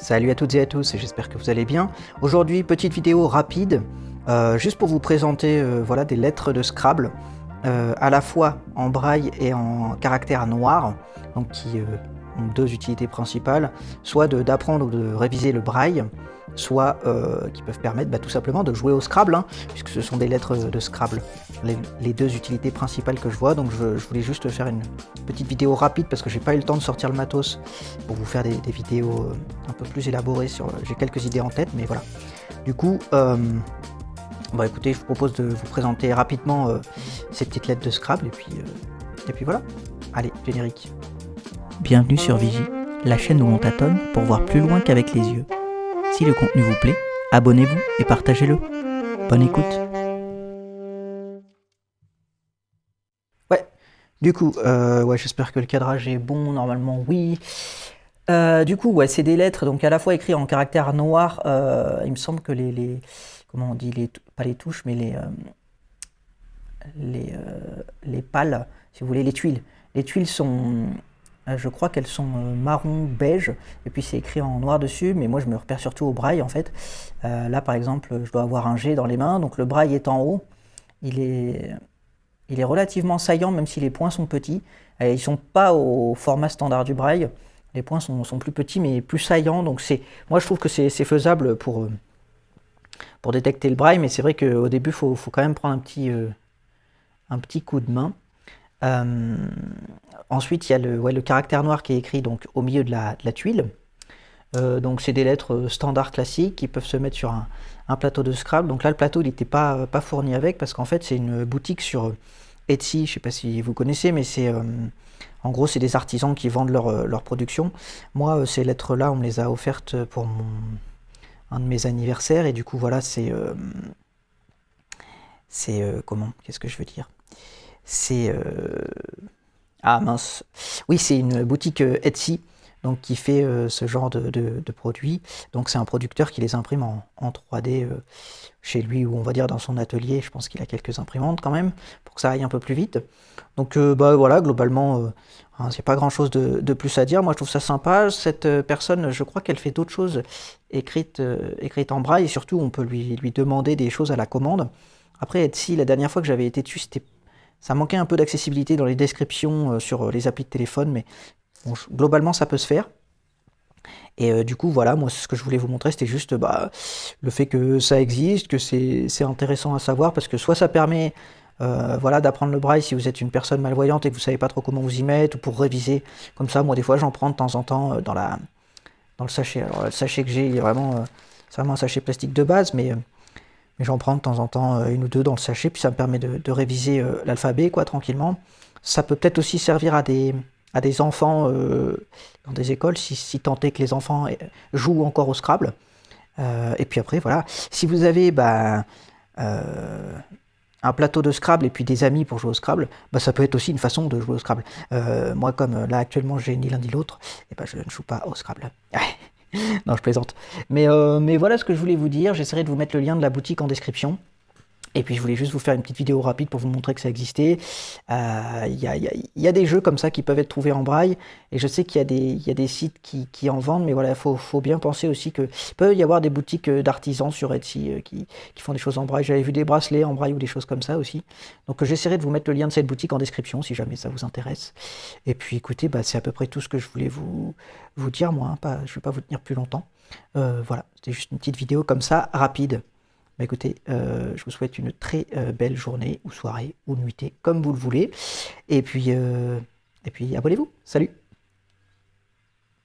Salut à toutes et à tous, j'espère que vous allez bien. Aujourd'hui, petite vidéo rapide, juste pour vous présenter voilà, des lettres de Scrabble, à la fois en braille et en caractère noir, donc qui ont deux utilités principales, soit d'apprendre ou de réviser le braille, soit qui peuvent permettre tout simplement de jouer au Scrabble, hein, puisque ce sont des lettres de Scrabble, les deux utilités principales que je vois. Donc je voulais juste faire une petite vidéo rapide parce que j'ai pas eu le temps de sortir le matos pour vous faire des vidéos un peu plus élaborées sur. J'ai quelques idées en tête, mais voilà. Du coup, écoutez, je vous propose de vous présenter rapidement ces petites lettres de Scrabble et puis voilà. Allez, générique. Bienvenue sur Vigie, la chaîne où on tâtonne pour voir plus loin qu'avec les yeux. Si le contenu vous plaît, abonnez-vous et partagez-le. Bonne écoute. Ouais, du coup, j'espère que le cadrage est bon, normalement oui. Du coup, ouais, c'est des lettres, donc à la fois écrites en caractère noir, il me semble que comment on dit, pas les touches, mais les pales, si vous voulez, les tuiles. Les tuiles sont, je crois qu'elles sont marron beige, et puis c'est écrit en noir dessus, mais moi je me repère surtout au braille en fait. Là par exemple, je dois avoir un G dans les mains, donc le braille est en haut, il est relativement saillant même si les points sont petits. Ils sont pas au format standard du braille, les points sont plus petits mais plus saillants, donc moi je trouve que c'est faisable pour détecter le braille, mais c'est vrai qu'au début il faut quand même prendre un petit coup de main. Ensuite, il y a le caractère noir qui est écrit donc, au milieu de la tuile. Donc c'est des lettres standards classiques qui peuvent se mettre sur un plateau de Scrabble. Donc là, le plateau, il n'était pas fourni avec parce qu'en fait, c'est une boutique sur Etsy. Je ne sais pas si vous connaissez, mais en gros, c'est des artisans qui vendent leur production. Moi, ces lettres-là, on me les a offertes pour un de mes anniversaires. Et du coup, voilà, comment? Qu'est-ce que je veux dire? C'est ah mince, oui, c'est une boutique Etsy, donc qui fait ce genre de produits. Donc c'est un producteur qui les imprime en 3D chez lui, ou on va dire dans son atelier. Je pense qu'il a quelques imprimantes quand même pour que ça aille un peu plus vite. Donc voilà, globalement, c'est pas grand chose de plus à dire. Moi je trouve ça sympa. Cette personne, je crois qu'elle fait d'autres choses écrites en braille, et surtout on peut lui demander des choses à la commande. Après Etsy, la dernière fois que j'avais été dessus, ça manquait un peu d'accessibilité dans les descriptions sur les applis de téléphone, mais bon, globalement ça peut se faire. Et du coup, voilà, moi ce que je voulais vous montrer, c'était juste le fait que ça existe, que c'est intéressant à savoir, parce que soit ça permet voilà, d'apprendre le braille si vous êtes une personne malvoyante et que vous savez pas trop comment vous y mettre, ou pour réviser, comme ça, moi des fois j'en prends de temps en temps dans le sachet. Alors le sachet que j'ai, c'est vraiment un sachet plastique de base, mais j'en prends de temps en temps une ou deux dans le sachet, puis ça me permet de réviser l'alphabet, quoi, tranquillement. Ça peut peut-être aussi servir à des enfants dans des écoles, si tant est que les enfants jouent encore au Scrabble. Et puis après, voilà, si vous avez un plateau de Scrabble et puis des amis pour jouer au Scrabble, ça peut être aussi une façon de jouer au Scrabble. Moi, comme là actuellement j'ai ni l'un ni l'autre, je ne joue pas au Scrabble. Non, je plaisante. Mais voilà ce que je voulais vous dire. J'essaierai de vous mettre le lien de la boutique en description. Et puis je voulais juste vous faire une petite vidéo rapide pour vous montrer que ça existait. Il y a des jeux comme ça qui peuvent être trouvés en braille. Et je sais qu'il y a des sites qui en vendent. Mais voilà, il faut bien penser aussi qu'il peut y avoir des boutiques d'artisans sur Etsy qui font des choses en braille. J'avais vu des bracelets en braille ou des choses comme ça aussi. Donc j'essaierai de vous mettre le lien de cette boutique en description si jamais ça vous intéresse. Et puis écoutez, c'est à peu près tout ce que je voulais vous dire moi. Je ne vais pas vous tenir plus longtemps. Voilà, c'était juste une petite vidéo comme ça, rapide. Écoutez, je vous souhaite une très belle journée ou soirée ou nuitée, comme vous le voulez. Et puis abonnez-vous. Salut!